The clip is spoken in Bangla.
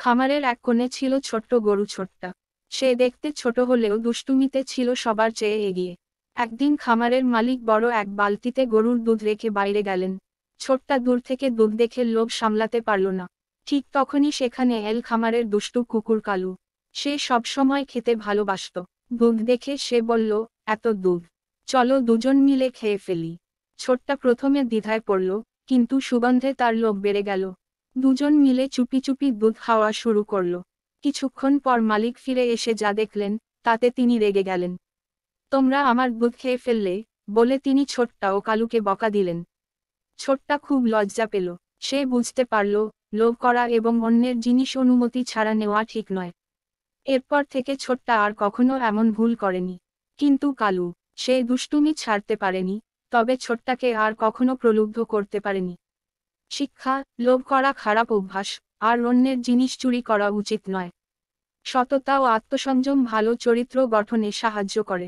খামারের এক কোণে ছিল ছোট্ট গরু ছোট্টা। সে দেখতে ছোট হলেও দুষ্টুমিতে ছিল সবার চেয়ে এগিয়ে। একদিন খামারের মালিক বড় এক বালতিতে গরুর দুধ রেখে বাইরে গেলেন। ছোট্টা দূর থেকে দুধ দেখে লোভ সামলাতে পারল না। ঠিক তখনই সেখানে এল খামারের দুষ্টু কুকুর কালু। সে সবসময় খেতে ভালোবাসত। দুধ দেখে সে বলল, এত দুধ, চলো দুজন মিলে খেয়ে ফেলি। ছোট্টা প্রথমে দ্বিধায় পড়ল, কিন্তু সুগন্ধে তার লোভ বেড়ে গেল। দুজন মিলে চুপি চুপি দুধ খাওয়া শুরু করল। কিছুক্ষণ পর মালিক ফিরে এসে যা দেখলেন, তাতে তিনি রেগে গেলেন। তোমরা আমার দুধ খেয়ে ফেললে, বলে তিনি ছোট্টা ও কালুকে বকা দিলেন। ছোট্টা খুব লজ্জা পেল। সে বুঝতে পারল, লোভ করা এবং অন্যের জিনিস অনুমতি ছাড়া নেওয়া ঠিক নয়। এরপর থেকে ছোট্টা আর কখনো এমন ভুল করেনি। কিন্তু কালু, সে দুষ্টুমি ছাড়তে পারেনি, তবে ছোট্টাকে আর কখনো প্রলুব্ধ করতে পারেনি। শিক্ষা: লোভ করা খারাপ অভ্যাস, আর অন্যের জিনিস চুরি করা উচিত নয়। সততা ও আত্মসংযম ভালো চরিত্র গঠনে সাহায্য করে।